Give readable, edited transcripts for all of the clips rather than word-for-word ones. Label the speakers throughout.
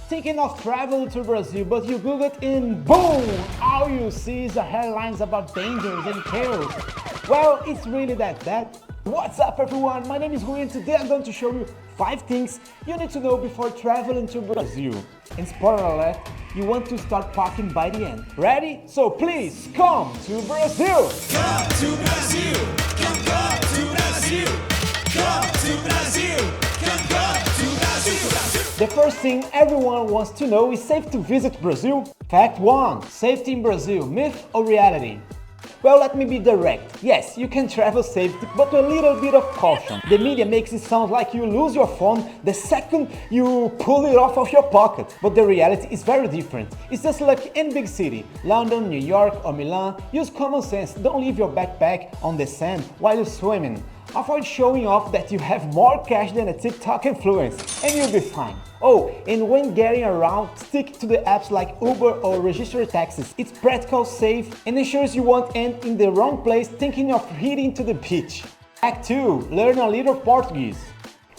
Speaker 1: Thinking of travel to Brazil, but you Google it and boom! All you see is the headlines about dangers and chaos. Well, it's really that bad. What's up everyone, my name is Rui and today I'm going to show you 5 things you need to know before traveling to Brazil. And spoiler alert, you want to start packing by the end. Ready? So please, come to Brazil!
Speaker 2: Come to Brazil! Come to Brazil! Come to Brazil! Come to Brazil!
Speaker 1: The first thing everyone wants to know is safe to visit Brazil? Fact 1. Safety in Brazil, myth or reality? Well, let me be direct. Yes, you can travel safely, but with a little bit of caution. The media makes it sound like you lose your phone the second you pull it off of your pocket. But the reality is very different. It's just like any big city, London, New York or Milan. Use common sense, don't leave your backpack on the sand while you're swimming. Avoid showing off that you have more cash than a TikTok influencer, and you'll be fine. Oh, and when getting around, stick to the apps like Uber or registered taxis. It's practical, safe, and ensures you won't end in the wrong place thinking of heading to the beach. Fact 2. Learn a little Portuguese.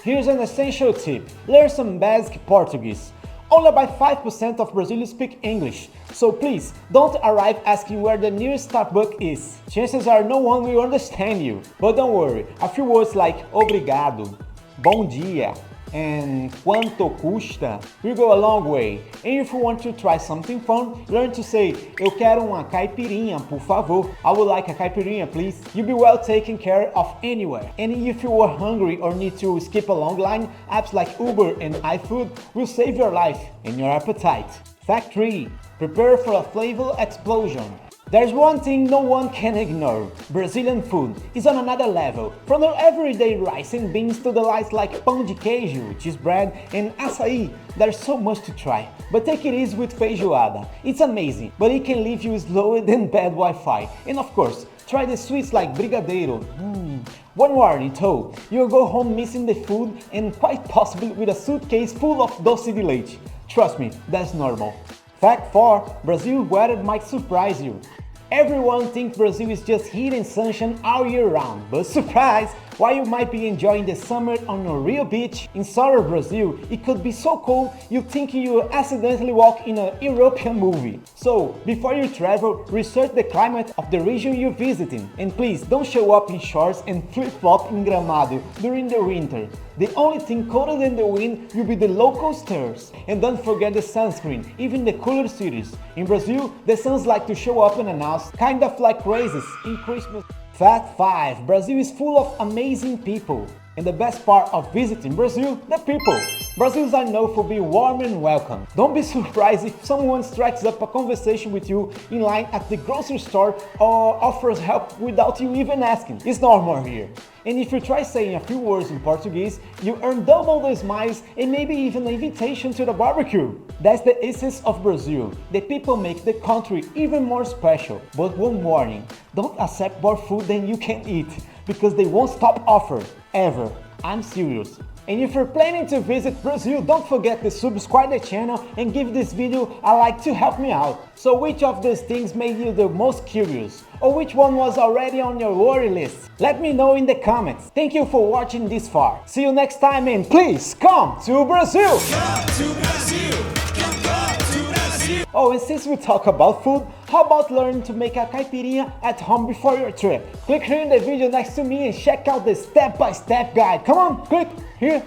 Speaker 1: Here's an essential tip. Learn some basic Portuguese. Only about 5% of Brazilians speak English, so please don't arrive asking where the nearest Starbucks is. Chances are no one will understand you. But don't worry, a few words like obrigado, bom dia, and quanto custa will go a long way. And if you want to try something fun, learn to say, eu quero uma caipirinha, por favor. I would like a caipirinha, please. You'll be well taken care of anywhere. And if you are hungry or need to skip a long line, apps like Uber and iFood will save your life and your appetite. Fact 3. Prepare for a flavor explosion. There's one thing no one can ignore. Brazilian food is on another level. From the everyday rice and beans to delights like pão de queijo, cheese bread and açaí. There's so much to try. But take it easy with feijoada. It's amazing, but it can leave you slower than bad Wi-Fi. And of course, try the sweets like brigadeiro. One warning though, you'll go home missing the food and quite possibly with a suitcase full of doce de leite. Trust me, that's normal. Fact 4. Brazil weather might surprise you. Everyone thinks Brazil is just heat and sunshine all year round, but surprise! While you might be enjoying the summer on a real beach, in southern Brazil, it could be so cold you think you accidentally walk in a European movie. So, before you travel, research the climate of the region you're visiting. And please, don't show up in shorts and flip-flop in Gramado during the winter. The only thing colder than the wind will be the local stairs. And don't forget the sunscreen, even in the cooler cities. In Brazil, the suns like to show up unannounced, kind of like races in Christmas. Fact 5. Brazil is full of amazing people. And the best part of visiting Brazil, the people. Brazilians are known for being warm and welcome. Don't be surprised if someone strikes up a conversation with you in line at the grocery store or offers help without you even asking. It's normal here. And if you try saying a few words in Portuguese, you earn double the smiles and maybe even an invitation to the barbecue. That's the essence of Brazil. The people make the country even more special. But one warning, don't accept more food than you can eat, because they won't stop offering, ever. I'm serious. And if you're planning to visit Brazil, don't forget to subscribe the channel and give this video a like to help me out. So which of these things made you the most curious? Or which one was already on your worry list? Let me know in the comments. Thank you for watching this far. See you next time and please come to Brazil!
Speaker 2: Come to Brazil! Come to Brazil!
Speaker 1: Oh, and since we talk about food, how about learning to make a caipirinha at home before your trip? Click here in the video next to me and check out the step-by-step guide. Come on, click here.